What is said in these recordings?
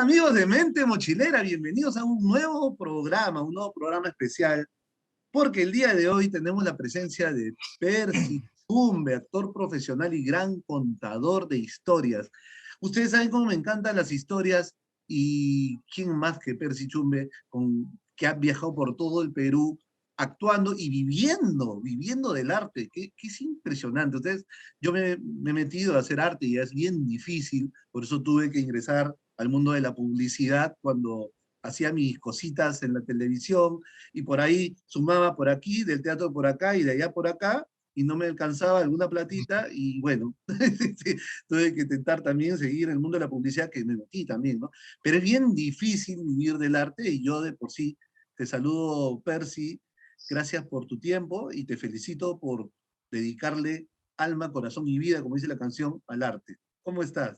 Amigos de Mente Mochilera? Bienvenidos a un nuevo programa especial, porque el día de hoy tenemos la presencia de Percy Chumbe, actor profesional y gran contador de historias. Ustedes saben cómo me encantan las historias y quién más que Percy Chumbe, que ha viajado por todo el Perú actuando y viviendo del arte, que es impresionante. Yo me he metido a hacer arte y es bien difícil, por eso tuve que ingresar al mundo de la publicidad cuando hacía mis cositas en la televisión y por ahí sumaba por aquí, del teatro por acá y de allá por acá, y no me alcanzaba alguna platita, y bueno, sí, tuve que intentar también seguir el mundo de la publicidad, que me metí también, ¿no? Pero es bien difícil vivir del arte, y yo de por sí te saludo, Percy, gracias por tu tiempo, y te felicito por dedicarle alma, corazón y vida, como dice la canción, al arte. ¿Cómo estás?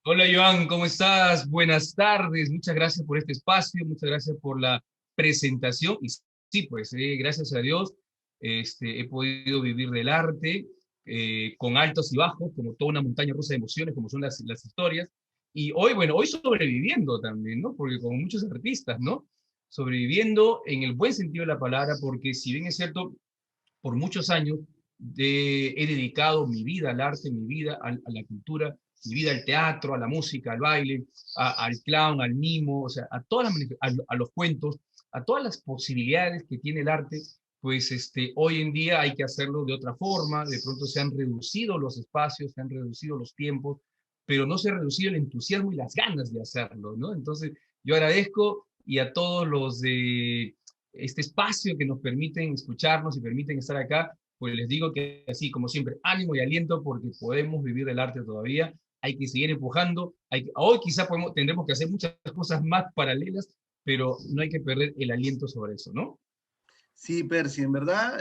Hola Joan, ¿cómo estás? Buenas tardes, muchas gracias por este espacio, muchas gracias por la presentación. Y sí, pues gracias a Dios he podido vivir del arte con altos y bajos, como toda una montaña rusa de emociones, como son las historias. Y hoy, bueno, hoy sobreviviendo también, ¿no? Porque como muchos artistas, ¿no? Sobreviviendo en el buen sentido de la palabra, porque si bien es cierto, por muchos años he dedicado mi vida al arte, mi vida a la cultura, mi vida al teatro, a la música, al baile, al clown, al mimo, o sea, a los cuentos, a todas las posibilidades que tiene el arte. Pues hoy en día hay que hacerlo de otra forma. De pronto se han reducido los espacios, se han reducido los tiempos, pero no se ha reducido el entusiasmo y las ganas de hacerlo, ¿no? Entonces yo agradezco, y a todos los de este espacio que nos permiten escucharnos y permiten estar acá, pues les digo que así como siempre, ánimo y aliento, porque podemos vivir del arte todavía. Hay que seguir empujando. Hoy quizá tendremos que hacer muchas cosas más paralelas, pero no hay que perder el aliento sobre eso, ¿no? Sí, Percy, en verdad,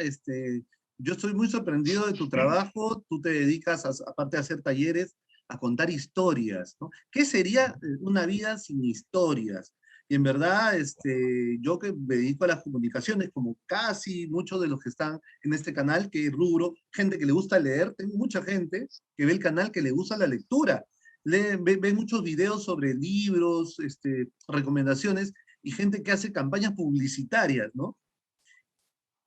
yo estoy muy sorprendido de tu trabajo. Tú te dedicas, aparte de hacer talleres, a contar historias, ¿no? ¿Qué sería una vida sin historias? Y en verdad, yo que me dedico a las comunicaciones, como casi muchos de los que están en este canal, que es rubro, gente que le gusta leer, tengo mucha gente que ve el canal que le gusta la lectura. Ve muchos videos sobre libros, recomendaciones, y gente que hace campañas publicitarias, ¿no?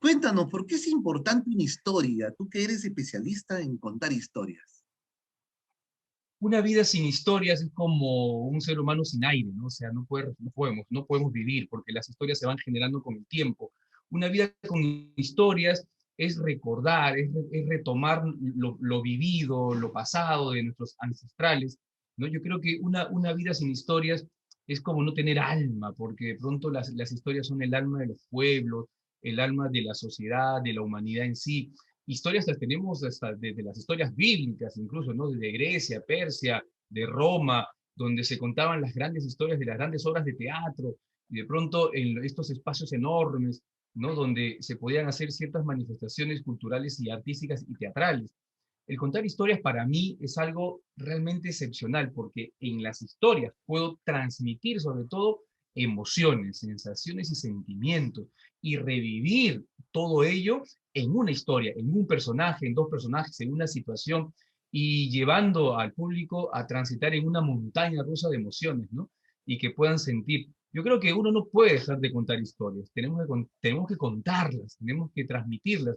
Cuéntanos, ¿por qué es importante una historia? Tú que eres especialista en contar historias. Una vida sin historias es como un ser humano sin aire, ¿no? O sea, no podemos vivir porque las historias se van generando con el tiempo. Una vida con historias es recordar, es retomar lo vivido, lo pasado de nuestros ancestrales, ¿no? Yo creo que una vida sin historias es como no tener alma, porque de pronto las historias son el alma de los pueblos, el alma de la sociedad, de la humanidad en sí. Historias las tenemos hasta desde las historias bíblicas, incluso, ¿no? De Grecia, Persia, de Roma, donde se contaban las grandes historias de las grandes obras de teatro, y de pronto en estos espacios enormes, ¿no? Donde se podían hacer ciertas manifestaciones culturales y artísticas y teatrales. El contar historias para mí es algo realmente excepcional, porque en las historias puedo transmitir sobre todo emociones, sensaciones y sentimientos, y revivir todo ello en una historia, en un personaje, en dos personajes, en una situación, y llevando al público a transitar en una montaña rusa de emociones, ¿no? Y que puedan sentir. Yo creo que uno no puede dejar de contar historias, tenemos que contarlas, tenemos que transmitirlas,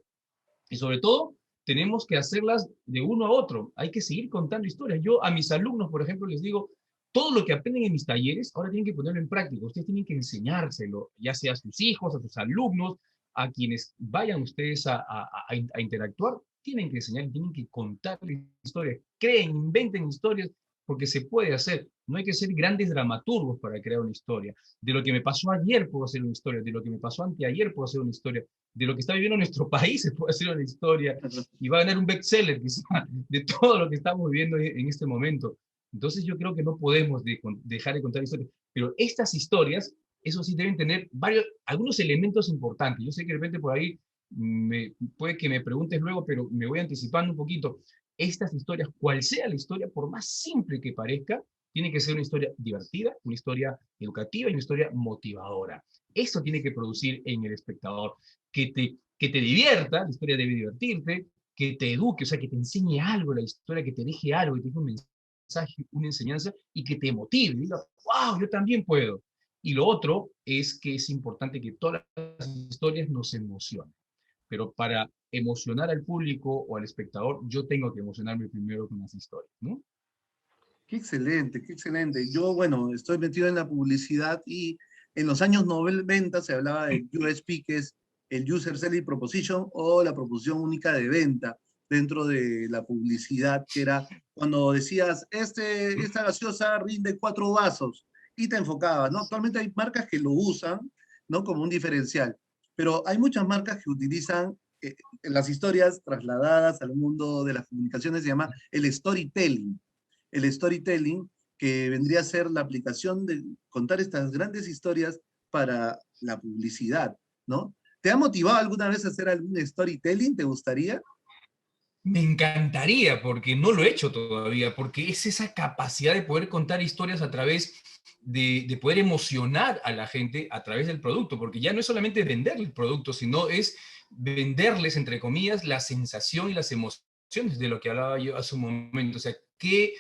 y sobre todo tenemos que hacerlas de uno a otro. Hay que seguir contando historias. Yo a mis alumnos, por ejemplo, les digo, todo lo que aprenden en mis talleres, ahora tienen que ponerlo en práctica. Ustedes tienen que enseñárselo, ya sea a sus hijos, a sus alumnos, a quienes vayan ustedes a interactuar. Tienen que enseñar, tienen que contar historias. Creen, inventen historias, porque se puede hacer. No hay que ser grandes dramaturgos para crear una historia. De lo que me pasó ayer puedo hacer una historia, de lo que me pasó anteayer puedo hacer una historia, de lo que está viviendo nuestro país se puede hacer una historia, y va a ganar un bestseller quizá, de todo lo que estamos viviendo en este momento. Entonces yo creo que no podemos dejar de contar historias, pero estas historias, eso sí, deben tener algunos elementos importantes. Yo sé que de repente por ahí puede que me preguntes luego, pero me voy anticipando un poquito. Estas historias, cual sea la historia, por más simple que parezca, tiene que ser una historia divertida, una historia educativa y una historia motivadora. Eso tiene que producir en el espectador, que te divierta, la historia debe divertirte, que te eduque, o sea, que te enseñe algo, la historia que te deje algo, que te deje un mensaje, mensaje, una enseñanza, y que te motive, diga, wow, yo también puedo. Y lo otro es que es importante que todas las historias nos emocionen. Pero para emocionar al público o al espectador, yo tengo que emocionarme primero con las historias, ¿no? Qué excelente, qué excelente. Yo, bueno, estoy metido en la publicidad y en los años 90 se hablaba del USP, que es el User Selling Proposition o la proposición única de venta dentro de la publicidad, que era cuando decías, esta gaseosa rinde 4 vasos y te enfocabas, ¿no? Actualmente hay marcas que lo usan, ¿no? Como un diferencial, pero hay muchas marcas que utilizan las historias trasladadas al mundo de las comunicaciones, se llama el storytelling. El storytelling, que vendría a ser la aplicación de contar estas grandes historias para la publicidad, ¿no? ¿Te ha motivado alguna vez a hacer algún storytelling? ¿Te gustaría? Me encantaría, porque no lo he hecho todavía, porque es esa capacidad de poder contar historias a través de poder emocionar a la gente a través del producto, porque ya no es solamente venderle el producto, sino es venderles, entre comillas, la sensación y las emociones de lo que hablaba yo hace un momento. O sea, qué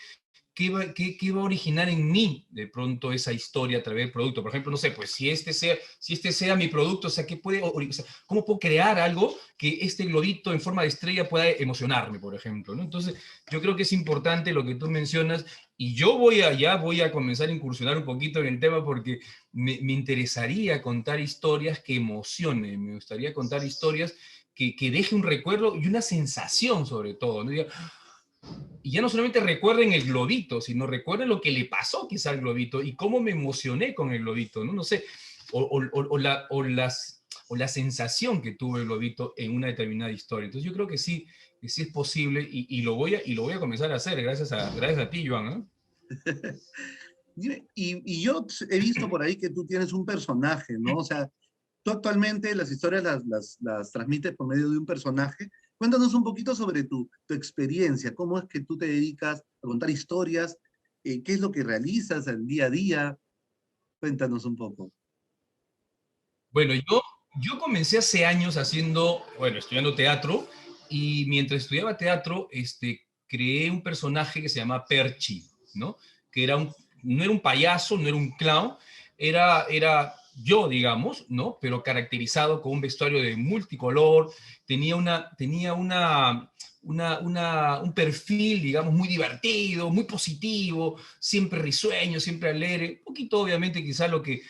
va a originar en mí de pronto esa historia a través del producto? Por ejemplo, no sé, pues si este sea mi producto, o sea, o sea, ¿cómo puedo crear algo que este globito en forma de estrella pueda emocionarme, por ejemplo, ¿no? Entonces, yo creo que es importante lo que tú mencionas y yo voy a comenzar a incursionar un poquito en el tema porque me interesaría contar historias que emocionen, me gustaría contar historias que deje un recuerdo y una sensación sobre todo, ¿no? Y ya no solamente recuerden el globito, sino recuerden lo que le pasó quizá al globito y cómo me emocioné con el globito, ¿no? No sé, o la sensación que tuvo el globito en una determinada historia. Entonces yo creo que sí es posible y lo voy a comenzar a hacer gracias a ti, Joan, ¿no? Y yo he visto por ahí que tú tienes un personaje, ¿no? O sea, tú actualmente las historias las transmites por medio de un personaje. Cuéntanos un poquito sobre tu experiencia, cómo es que tú te dedicas a contar historias, qué es lo que realizas al día a día. Cuéntanos un poco. Bueno, yo comencé hace años haciendo, bueno, estudiando teatro, y mientras estudiaba teatro, creé un personaje que se llama Perchi, ¿no? Que no era un payaso, no era un clown, era yo, digamos, ¿no? Pero caracterizado con un vestuario de multicolor, tenía un perfil, digamos, muy divertido, muy positivo, siempre risueño, siempre alegre, un poquito, obviamente, quizás lo que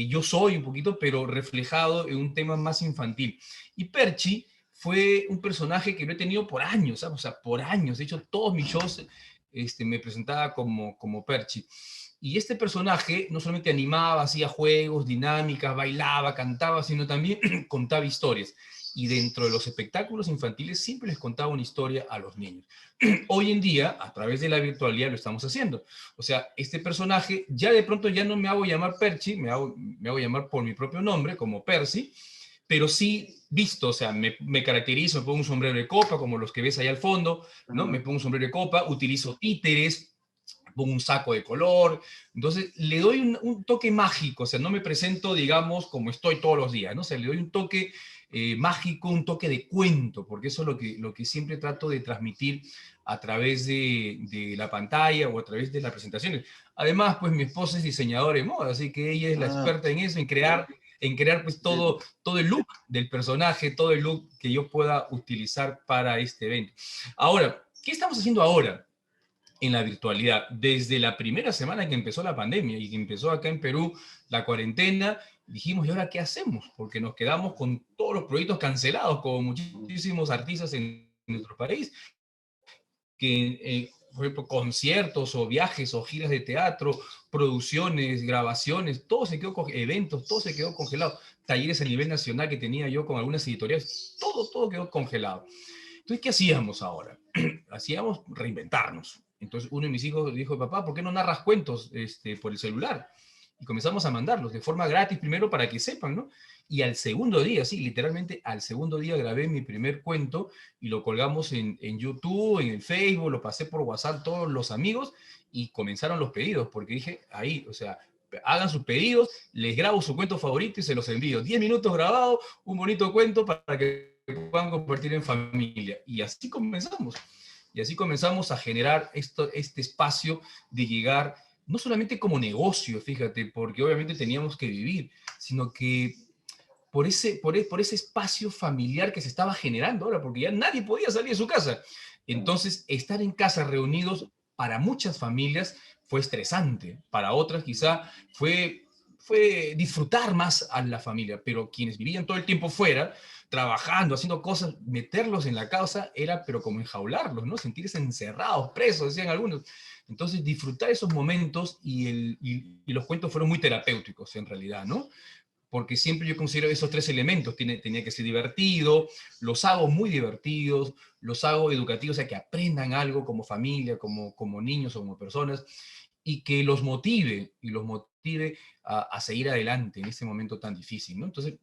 yo soy un poquito, pero reflejado en un tema más infantil. Y Perchi fue un personaje que lo he tenido por años, ¿sabes? O sea, por años. De hecho, todos mis shows me presentaba como Perchi. Y este personaje no solamente animaba, hacía juegos, dinámicas, bailaba, cantaba, sino también contaba historias. Y dentro de los espectáculos infantiles siempre les contaba una historia a los niños. Hoy en día, a través de la virtualidad, lo estamos haciendo. O sea, este personaje ya de pronto ya no me hago llamar Perchi, me hago llamar por mi propio nombre, como Percy, pero sí visto, o sea, me caracterizo, me pongo un sombrero de copa, como los que ves ahí al fondo, ¿no? Me Ah, pongo un sombrero de copa, utilizo títeres, pongo un saco de color, entonces le doy un toque mágico, o sea, no me presento, digamos, como estoy todos los días, ¿no? O sea, le doy un toque mágico, un toque de cuento, porque eso es lo que siempre trato de transmitir a través de la pantalla o a través de las presentaciones. Además, pues mi esposa es diseñadora de moda, así que ella es la ah, experta en eso, en crear pues todo el look del personaje, todo el look que yo pueda utilizar para este evento. Ahora, ¿qué estamos haciendo ahora en la virtualidad? Desde la primera semana que empezó la pandemia y que empezó acá en Perú la cuarentena, dijimos, ¿y ahora qué hacemos? Porque nos quedamos con todos los proyectos cancelados, como muchísimos artistas en nuestro país, que, por ejemplo, conciertos o viajes o giras de teatro, producciones, grabaciones, todo se quedó, eventos, todo se quedó congelado. Talleres a nivel nacional que tenía yo con algunas editoriales, todo quedó congelado. Entonces, ¿qué hacíamos ahora? Hacíamos reinventarnos. Entonces, uno de mis hijos dijo, papá, ¿por qué no narras cuentos por el celular? Y comenzamos a mandarlos de forma gratis primero para que sepan, ¿no? Y al segundo día, sí, literalmente al segundo día grabé mi primer cuento y lo colgamos en YouTube, en el Facebook, lo pasé por WhatsApp todos los amigos y comenzaron los pedidos, porque dije, ahí, o sea, hagan sus pedidos, les grabo su cuento favorito y se los envío. 10 minutos grabados, un bonito cuento para que puedan compartir en familia. Y así comenzamos. Y así comenzamos a generar este espacio de llegar, no solamente como negocio, fíjate, porque obviamente teníamos que vivir, sino que por ese espacio familiar que se estaba generando ahora, porque ya nadie podía salir de su casa. Entonces, estar en casa reunidos para muchas familias fue estresante, para otras quizá fue disfrutar más a la familia, pero quienes vivían todo el tiempo fuera, trabajando, haciendo cosas, meterlos en la casa era, pero como enjaularlos, ¿no? Sentirse encerrados, presos, decían algunos. Entonces, disfrutar esos momentos y los cuentos fueron muy terapéuticos en realidad, ¿no? Porque siempre yo considero esos tres elementos. Tenía que ser divertido, los hago muy divertidos, los hago educativos, o sea, que aprendan algo como familia, como niños o como personas, y los motive a seguir adelante en este momento tan difícil, ¿no? Entonces,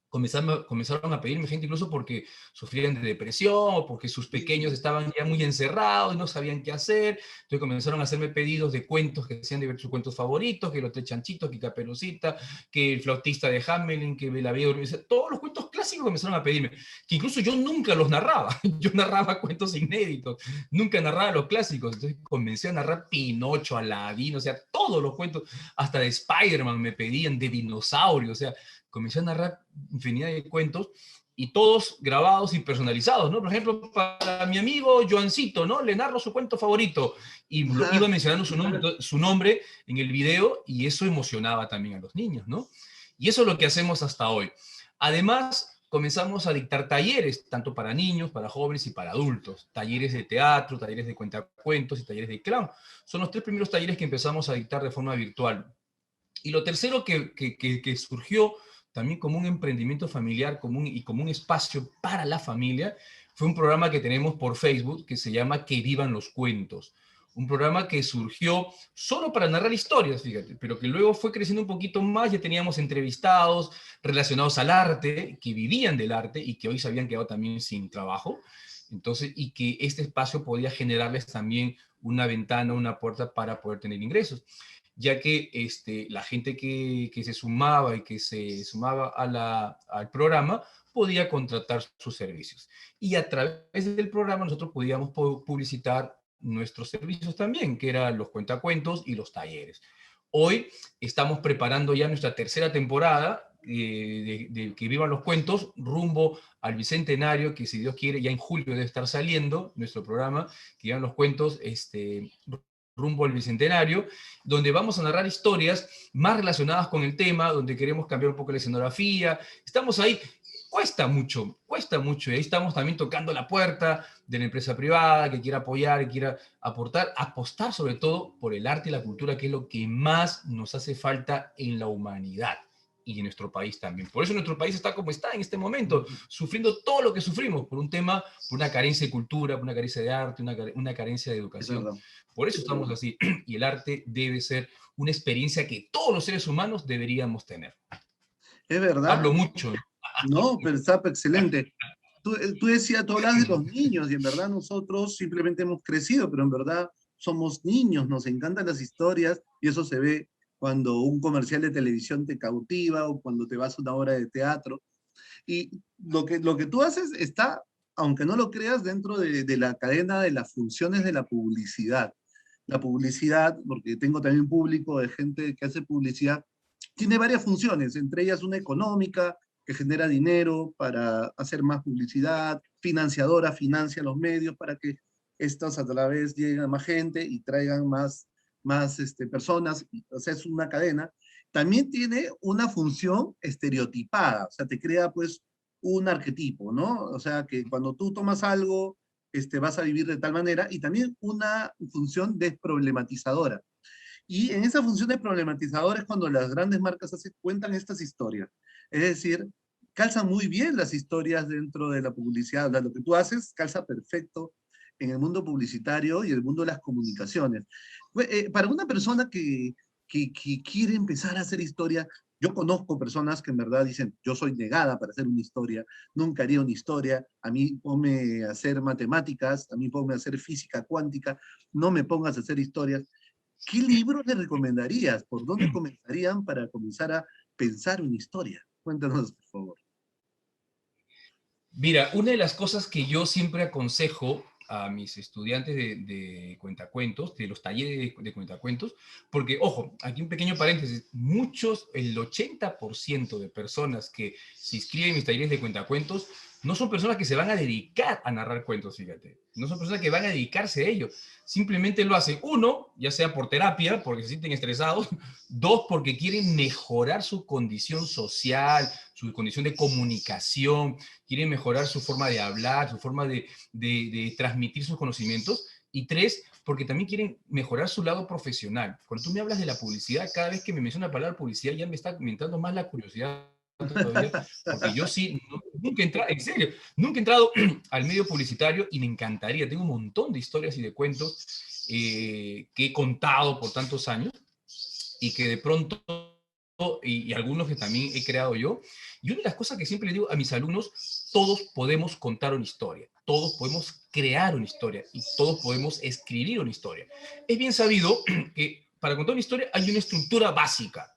comenzaron a pedirme gente incluso porque sufrían de depresión o porque sus pequeños estaban ya muy encerrados y no sabían qué hacer. Entonces comenzaron a hacerme pedidos de cuentos que decían de ver sus cuentos favoritos, que los tres chanchitos, que Caperucita, que el flautista de Hamelin, que la Bella Durmiente. Todos los cuentos clásicos comenzaron a pedirme, que incluso yo nunca los narraba. Yo narraba cuentos inéditos, nunca narraba los clásicos. Entonces comencé a narrar Pinocho, Aladín, o sea, todos los cuentos, hasta de Spider-Man me pedían, de dinosaurios, o sea, comencé a narrar infinidad de cuentos y todos grabados y personalizados, ¿no? Por ejemplo, para mi amigo Joancito, ¿no? Le narro su cuento favorito y iba mencionando su nombre en el video y eso emocionaba también a los niños, ¿no? Y eso es lo que hacemos hasta hoy. Además, comenzamos a dictar talleres, tanto para niños, para jóvenes y para adultos. Talleres de teatro, talleres de cuentacuentos y talleres de clown. Son los tres primeros talleres que empezamos a dictar de forma virtual. Y lo tercero que surgió también como un emprendimiento familiar y como un espacio para la familia, fue un programa que tenemos por Facebook que se llama Que Vivan los Cuentos. Un programa que surgió solo para narrar historias, fíjate, pero que luego fue creciendo un poquito más, ya teníamos entrevistados relacionados al arte, que vivían del arte y que hoy se habían quedado también sin trabajo. Entonces, y que este espacio podía generarles también una ventana, una puerta para poder tener ingresos, ya que la gente que se sumaba y que se sumaba al programa podía contratar sus servicios. Y a través del programa nosotros podíamos publicitar nuestros servicios también, que eran los cuentacuentos y los talleres. Hoy estamos preparando ya nuestra tercera temporada de Que Vivan los Cuentos, rumbo al Bicentenario, que si Dios quiere, ya en julio debe estar saliendo nuestro programa, Que Vivan los Cuentos, rumbo al Bicentenario, donde vamos a narrar historias más relacionadas con el tema, donde queremos cambiar un poco la escenografía. Estamos ahí, cuesta mucho, y ahí estamos también tocando la puerta de la empresa privada que quiera apoyar, que quiera apostar sobre todo por el arte y la cultura, que es lo que más nos hace falta en la humanidad y en nuestro país también. Por eso nuestro país está como está en este momento, sufriendo todo lo que sufrimos por un tema, por una carencia de cultura, por una carencia de arte, una carencia de Es educación. verdad. Por eso estamos así. Y el arte debe ser una experiencia que todos los seres humanos deberíamos tener. Es verdad. Hablo mucho, ¿no? No, pero está excelente. Tú decías, tú hablas de los niños y en verdad nosotros simplemente hemos crecido, pero en verdad somos niños, nos encantan las historias y eso se ve cuando un comercial de televisión te cautiva o cuando te vas a una obra de teatro. Y lo que tú haces está, aunque no lo creas, dentro de la cadena de las funciones de la publicidad. La publicidad, porque tengo también público de gente que hace publicidad, tiene varias funciones, entre ellas una económica, que genera dinero para hacer más publicidad, financiadora, financia los medios para que estos a la vez lleguen a más gente y traigan más personas, o sea, es una cadena. También tiene una función estereotipada, o sea, te crea pues un arquetipo, ¿no? O sea, que cuando tú tomas algo, vas a vivir de tal manera, y también una función desproblematizadora. Y en esa función de problematizador es cuando las grandes marcas cuentan estas historias. Es decir, calzan muy bien las historias dentro de la publicidad. O sea, lo que tú haces calza perfecto en el mundo publicitario y el mundo de las comunicaciones. Para una persona que quiere empezar a hacer historia, yo conozco personas que en verdad dicen, yo soy negada para hacer una historia, nunca haría una historia, a mí ponme a hacer matemáticas, a mí ponme a hacer física cuántica, no me pongas a hacer historias. ¿Qué libros le recomendarías? ¿Por dónde comenzarían para comenzar a pensar una historia? Cuéntanos, por favor. Mira, una de las cosas que yo siempre aconsejo a mis estudiantes de cuentacuentos, de los talleres de cuentacuentos, porque, ojo, aquí un pequeño paréntesis, el 80% de personas que se inscriben en mis talleres de cuentacuentos no son personas que se van a dedicar a narrar cuentos, fíjate. No son personas que van a dedicarse a ello. Simplemente lo hacen, uno, ya sea por terapia, porque se sienten estresados, dos, porque quieren mejorar su condición social, su condición de comunicación, quieren mejorar su forma de hablar, su forma de transmitir sus conocimientos, y tres, porque también quieren mejorar su lado profesional. Cuando tú me hablas de la publicidad, cada vez que me menciona la palabra publicidad ya me está aumentando más la curiosidad todavía, porque yo sí, nunca he entrado, en serio, nunca he entrado al medio publicitario y me encantaría, tengo un montón de historias y de cuentos que he contado por tantos años y que de pronto, y algunos que también he creado yo, y una de las cosas que siempre le digo a mis alumnos, todos podemos contar una historia, todos podemos crear una historia y todos podemos escribir una historia. Es bien sabido que para contar una historia hay una estructura básica,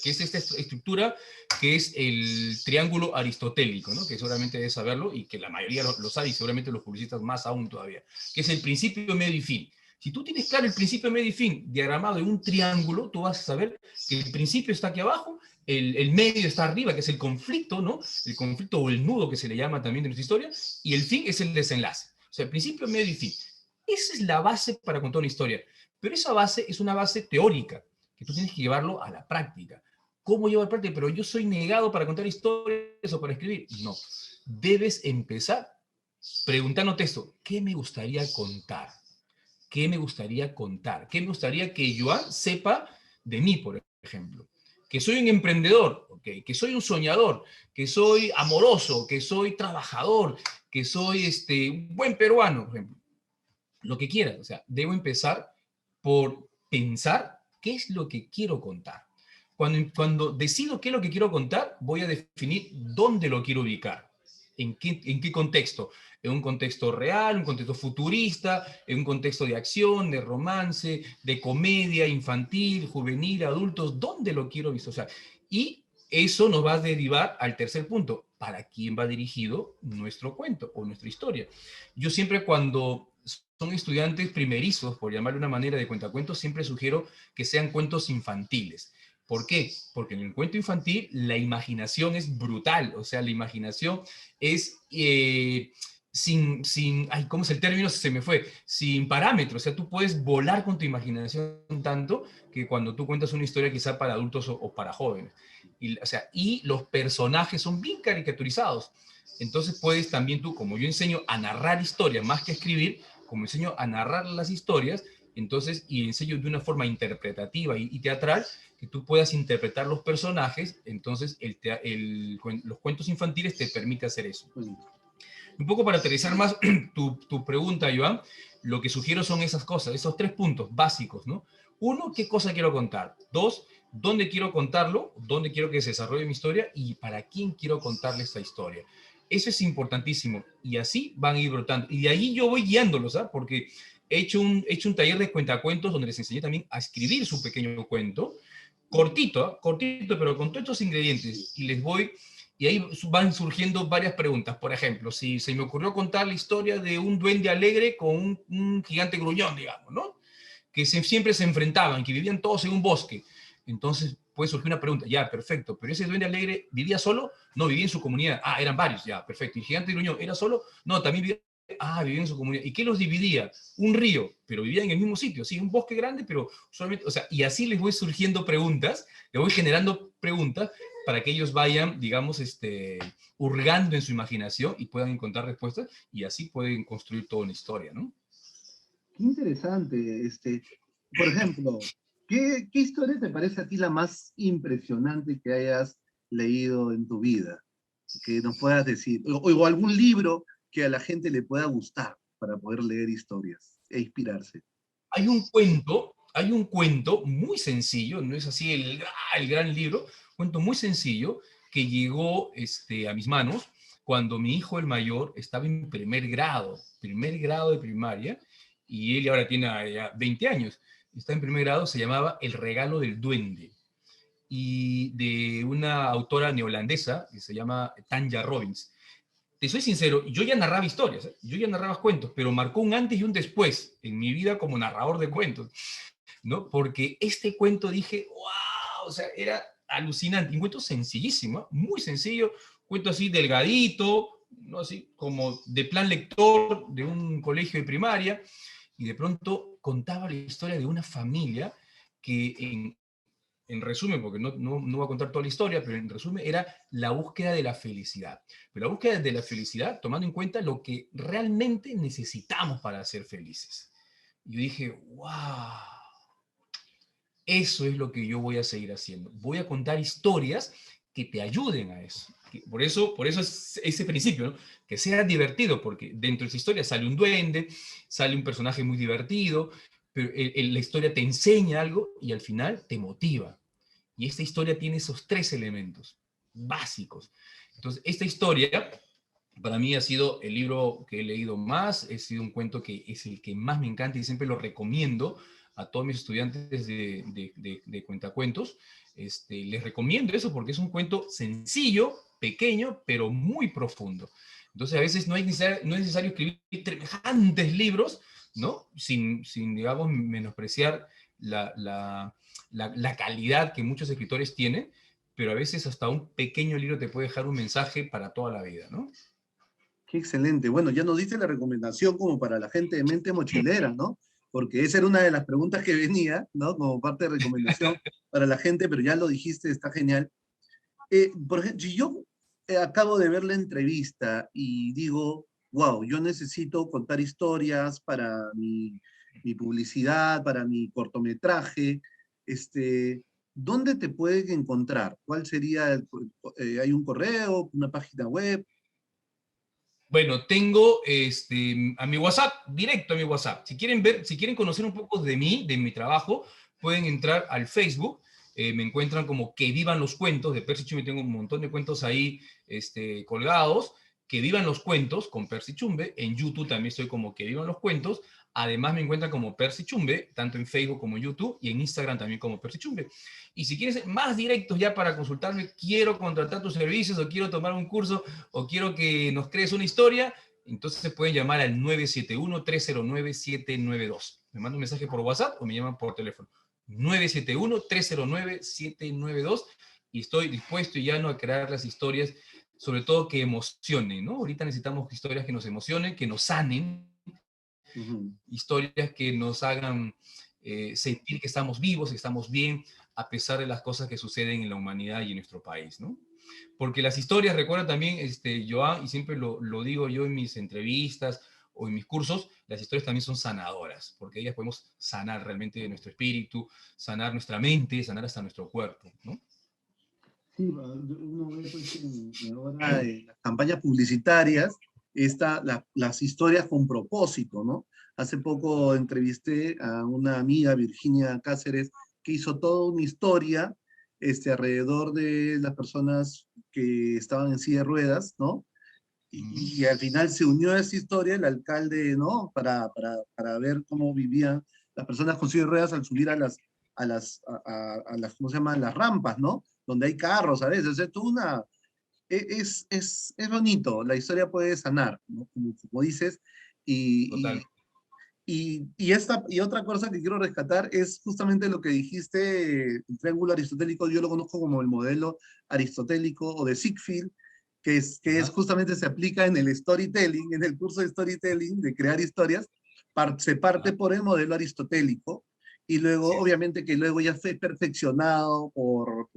que es esta estructura que es el triángulo aristotélico, ¿no? Que seguramente debes saberlo y que la mayoría lo sabe y seguramente los publicistas más aún todavía, que es el principio, medio y fin. Si tú tienes claro el principio, medio y fin diagramado en un triángulo, tú vas a saber que el principio está aquí abajo, el medio está arriba, que es el conflicto, ¿no? El conflicto o el nudo que se le llama también de nuestra historia, y el fin es el desenlace. O sea, el principio, medio y fin. Esa es la base para contar una historia. Pero esa base es una base teórica, que tú tienes que llevarlo a la práctica. ¿Cómo llevo a la práctica? Pero yo soy negado para contar historias o para escribir. No. Debes empezar preguntándote esto. ¿Qué me gustaría contar? ¿Qué me gustaría contar? ¿Qué me gustaría que Joan sepa de mí, por ejemplo? Que soy un emprendedor, ¿okay? Que soy un soñador, que soy amoroso, que soy trabajador, que soy un buen peruano, por ejemplo. Lo que quieras, o sea, debo empezar por pensar qué es lo que quiero contar. Cuando decido qué es lo que quiero contar, voy a definir dónde lo quiero ubicar, en qué contexto. En un contexto real, un contexto futurista, en un contexto de acción, de romance, de comedia infantil, juvenil, adultos, ¿dónde lo quiero visualizar? Y eso nos va a derivar al tercer punto, ¿para quién va dirigido nuestro cuento o nuestra historia? Yo siempre cuando son estudiantes primerizos, por llamarle una manera de cuentacuentos, siempre sugiero que sean cuentos infantiles. ¿Por qué? Porque en el cuento infantil la imaginación es brutal, o sea, la imaginación es ay, ¿cómo es el término? Se me fue, sin parámetros, o sea, tú puedes volar con tu imaginación tanto que cuando tú cuentas una historia quizá para adultos o para jóvenes. Y, o sea, y los personajes son bien caricaturizados. Entonces puedes también tú, como yo enseño a narrar historias más que a escribir, como enseño a narrar las historias, entonces, y enseño de una forma interpretativa y teatral, que tú puedas interpretar los personajes, entonces los cuentos infantiles te permite hacer eso. Un poco para aterrizar más tu pregunta, Joan, lo que sugiero son esas cosas, esos tres puntos básicos, ¿no? Uno, ¿qué cosa quiero contar? Dos, ¿dónde quiero contarlo? ¿Dónde quiero que se desarrolle mi historia? Y ¿para quién quiero contarle esta historia? Eso es importantísimo. Y así van a ir brotando. Y de ahí yo voy guiándolos, ¿sabes? Porque he hecho un taller de cuentacuentos donde les enseñé también a escribir su pequeño cuento, cortito, ¿eh? Cortito, pero con todos estos ingredientes. Y ahí van surgiendo varias preguntas. Por ejemplo, si se me ocurrió contar la historia de un duende alegre con un gigante gruñón, digamos, ¿no? Que siempre se enfrentaban, que vivían todos en un bosque. Entonces puede surgir una pregunta, ya, perfecto, pero ese duende alegre vivía solo, no, vivía en su comunidad. Ah, eran varios, ya, perfecto. ¿Y el gigante gruñón era solo? No, también vivía en su comunidad. ¿Y qué los dividía? Un río, pero vivían en el mismo sitio, sí, un bosque grande, pero solamente, o sea, y así les voy surgiendo preguntas, les voy generando preguntas para que ellos vayan, digamos, hurgando en su imaginación y puedan encontrar respuestas y así pueden construir toda una historia, ¿no? Qué interesante. Por ejemplo, ¿qué historia te parece a ti la más impresionante que hayas leído en tu vida? Que nos puedas decir, o algún libro que a la gente le pueda gustar para poder leer historias e inspirarse. Hay un cuento muy sencillo, no es así el gran libro, cuento muy sencillo que llegó a mis manos cuando mi hijo el mayor estaba en primer grado de primaria, y él ahora tiene ya 20 años, está en primer grado, se llamaba El regalo del duende, y de una autora neozelandesa que se llama Tanja Robbins. te soy sincero, yo ya narraba historias, ¿eh? Yo ya narraba cuentos, pero marcó un antes y un después en mi vida como narrador de cuentos, ¿no? Porque este cuento dije, wow, o sea, era alucinante, un cuento sencillísimo, ¿eh? Muy sencillo, cuento así delgadito, ¿no? Así como de plan lector de un colegio de primaria, y de pronto contaba la historia de una familia que en resumen, porque no voy a contar toda la historia, pero en resumen era la búsqueda de la felicidad. Pero la búsqueda de la felicidad tomando en cuenta lo que realmente necesitamos para ser felices. Y yo dije, wow, eso es lo que yo voy a seguir haciendo. Voy a contar historias que te ayuden a eso. Por eso es ese principio, ¿no? Que sea divertido, porque dentro de esa historia sale un duende, sale un personaje muy divertido, pero la historia te enseña algo y al final te motiva. Y esta historia tiene esos tres elementos básicos. Entonces, esta historia para mí ha sido el libro que he leído más, ha sido un cuento que es el que más me encanta y siempre lo recomiendo a todos mis estudiantes de cuentacuentos. Les recomiendo eso porque es un cuento sencillo, pequeño, pero muy profundo. Entonces, a veces no es necesario escribir tremendos libros, ¿no? Sin, digamos, menospreciar la calidad que muchos escritores tienen, pero a veces hasta un pequeño libro te puede dejar un mensaje para toda la vida, ¿no? Qué excelente. Bueno, ya nos diste la recomendación como para la gente de mente mochilera, ¿no? Porque esa era una de las preguntas que venía, ¿no? Como parte de recomendación para la gente, pero ya lo dijiste, está genial. Por ejemplo, si yo acabo de ver la entrevista y digo, wow, yo necesito contar historias para mi publicidad, para mi cortometraje, ¿dónde te pueden encontrar? ¿Cuál sería hay un correo, una página web? Bueno, tengo a mi WhatsApp, directo a mi WhatsApp. Si quieren conocer un poco de mí, de mi trabajo, pueden entrar al Facebook. Me encuentran como Que Vivan los Cuentos, de Percy Chumbe. Tengo un montón de cuentos ahí colgados. Que Vivan los Cuentos con Percy Chumbe. En YouTube también estoy como Que Vivan los Cuentos. Además me encuentran como Percy Chumbe, tanto en Facebook como en YouTube, y en Instagram también como Percy Chumbe. Y si quieren ser más directos ya para consultarme, quiero contratar tus servicios o quiero tomar un curso, o quiero que nos crees una historia, entonces pueden llamar al 971-309-792. Me mandan un mensaje por WhatsApp o me llaman por teléfono. 971-309-792 y estoy dispuesto y llano a crear las historias, sobre todo que emocionen, ¿no? Ahorita necesitamos historias que nos emocionen, que nos sanen, Ujú. historias que nos hagan sentir que estamos vivos, que estamos bien, a pesar de las cosas que suceden en la humanidad y en nuestro país, ¿no? Porque las historias, recuerda también, Joan, y siempre lo digo yo en mis entrevistas o en mis cursos, las historias también son sanadoras, porque ellas podemos sanar realmente nuestro espíritu, sanar nuestra mente, sanar hasta nuestro cuerpo, ¿no? Sí, uno ve pues, ahora en las campañas publicitarias las historias con propósito, ¿no? Hace poco entrevisté a una amiga, Virginia Cáceres, que hizo toda una historia alrededor de las personas que estaban en silla de ruedas, ¿no? Y al final se unió a esa historia el alcalde, ¿no? Para ver cómo vivían las personas con silla de ruedas al subir a las, ¿cómo se llama? Las rampas, ¿no? Donde hay carros a veces. Es toda una, es bonito, la historia puede sanar, ¿no? Como dices, y, Total. y otra cosa que quiero rescatar es justamente lo que dijiste, el triángulo aristotélico, yo lo conozco como el modelo aristotélico o de Ziegfeld, que es Ajá. justamente se aplica en el storytelling, en el curso de storytelling, de crear historias, se parte Ajá. por el modelo aristotélico y luego, Así es. obviamente, que luego ya fue perfeccionado por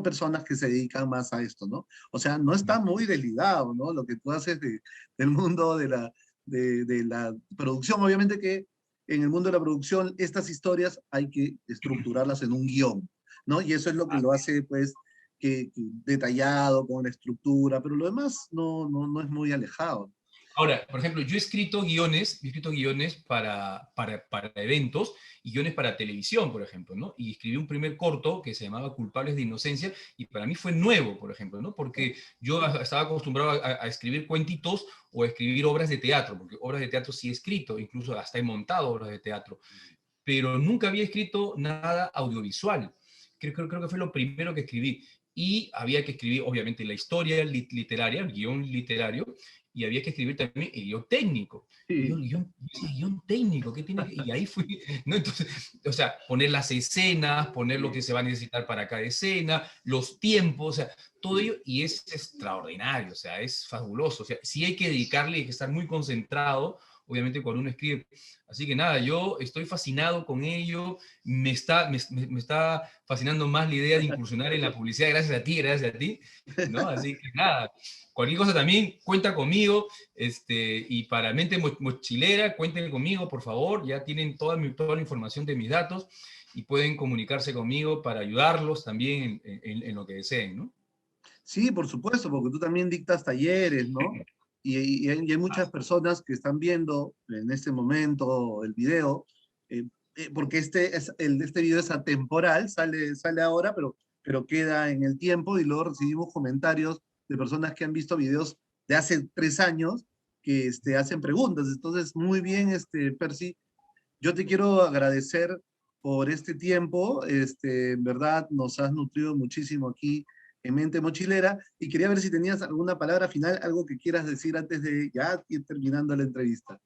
personas que se dedican más a esto, ¿no? O sea, no está muy desligado, ¿no? Lo que tú haces del mundo de la producción. Obviamente que en el mundo de la producción estas historias hay que estructurarlas en un guión, ¿no? Y eso es lo que lo hace, pues, detallado, con la estructura, pero lo demás no es muy alejado. Ahora, por ejemplo, yo he escrito guiones para eventos y guiones para televisión, por ejemplo, ¿no? Y escribí un primer corto que se llamaba Culpables de Inocencia y para mí fue nuevo, por ejemplo, ¿no? Porque yo estaba acostumbrado a escribir cuentitos o a escribir obras de teatro, porque obras de teatro sí he escrito, incluso hasta he montado obras de teatro, pero nunca había escrito nada audiovisual. Creo que fue lo primero que escribí. y había que escribir, obviamente, la historia literaria, el guión literario, y había que escribir también el guión técnico. Y yo, Sí, guión técnico, ¿qué tiene que...? Y ahí fui, ¿no? Entonces, o sea, poner las escenas, poner lo que se va a necesitar para cada escena, los tiempos, o sea, todo ello, y es extraordinario, o sea, es fabuloso. O sea, sí hay que dedicarle, hay que estar muy concentrado, obviamente, cuando uno escribe. Así que nada, yo estoy fascinado con ello, me está fascinando más la idea de incursionar en la publicidad gracias a ti, ¿no? Así que nada, cualquier cosa también cuenta conmigo, y para Mente Mochilera, cuenten conmigo, por favor, ya tienen toda la información de mis datos y pueden comunicarse conmigo para ayudarlos también en lo que deseen, ¿no? sí, por supuesto, porque tú también dictas talleres, ¿no? Y hay muchas personas que están viendo en este momento el video, eh, porque este video es atemporal, sale ahora, pero queda en el tiempo y luego recibimos comentarios de personas que han visto videos de hace 3 años que hacen preguntas. Entonces, muy bien, Percy, yo te quiero agradecer por este tiempo. En verdad, nos has nutrido muchísimo aquí en Mente Mochilera y quería ver si tenías alguna palabra final, algo que quieras decir antes de ya ir terminando la entrevista.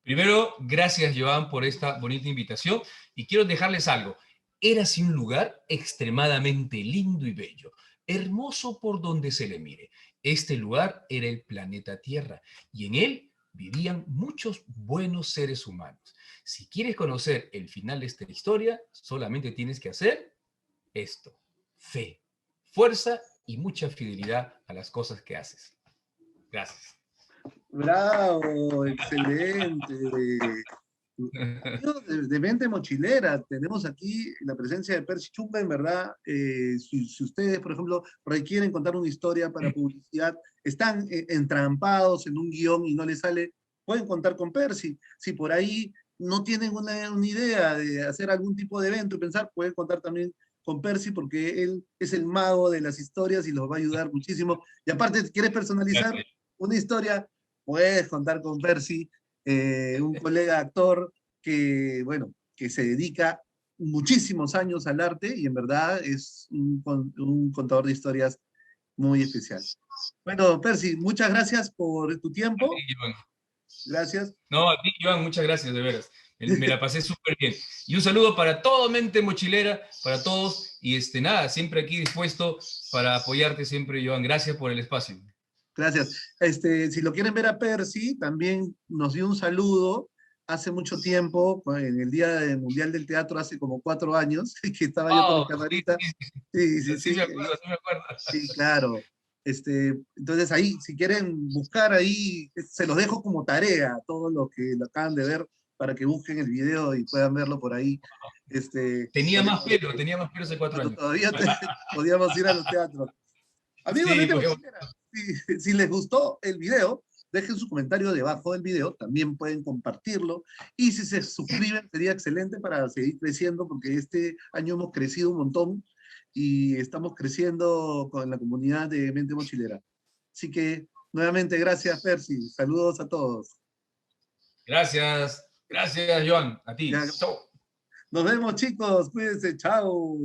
Primero, gracias, Joan, por esta bonita invitación y quiero dejarles algo. Érase un lugar extremadamente lindo y bello, hermoso por donde se le mire. Este lugar era el planeta Tierra y en él vivían muchos buenos seres humanos. Si quieres conocer el final de esta historia, solamente tienes que hacer esto: fe, fuerza y mucha fidelidad a las cosas que haces. Gracias. Bravo, excelente. Amigos de Mente Mochilera, tenemos aquí la presencia de Percy Chumba, en verdad. Si ustedes, por ejemplo, requieren contar una historia para publicidad, están entrampados en un guión y no les sale, pueden contar con Percy. Si por ahí no tienen una idea de hacer algún tipo de evento y pensar, pueden contar también con Percy porque él es el mago de las historias y los va a ayudar muchísimo. Y aparte, si quieres personalizar Gracias. una historia, puedes contar con Percy, un colega actor que, bueno, que se dedica muchísimos años al arte y en verdad es un contador de historias muy especial. Bueno, Percy, muchas gracias por tu tiempo. Gracias. No, a ti, Joan, muchas gracias, de veras. Me la pasé súper bien. Y un saludo para todo Mente Mochilera, para todos. Y nada, siempre aquí dispuesto para apoyarte siempre, Joan. Gracias por el espacio. Gracias. Si lo quieren ver a Percy, también nos dio un saludo hace mucho tiempo, en el Día Mundial del Teatro, hace como 4 años, que estaba yo con mi Oh, sí, camarita. Sí, sí, sí, sí. sí me acuerdo. Sí, claro. Entonces ahí, si quieren buscar ahí, se los dejo como tarea a todos los que lo acaban de ver para que busquen el video y puedan verlo por ahí. Cuando, Tenía más pelo hace 4 años. todavía podíamos ir a los teatros. Amigos de Sí, Mente pues, Mochilera, si les gustó el video, dejen su comentario debajo del video, también pueden compartirlo y si se suscriben sería excelente para seguir creciendo porque este año hemos crecido un montón y estamos creciendo con la comunidad de Mente Mochilera. Así que nuevamente gracias Percy, saludos a todos. gracias, gracias, Joan. A ti. Ya, Chau. nos vemos chicos, cuídense, chao.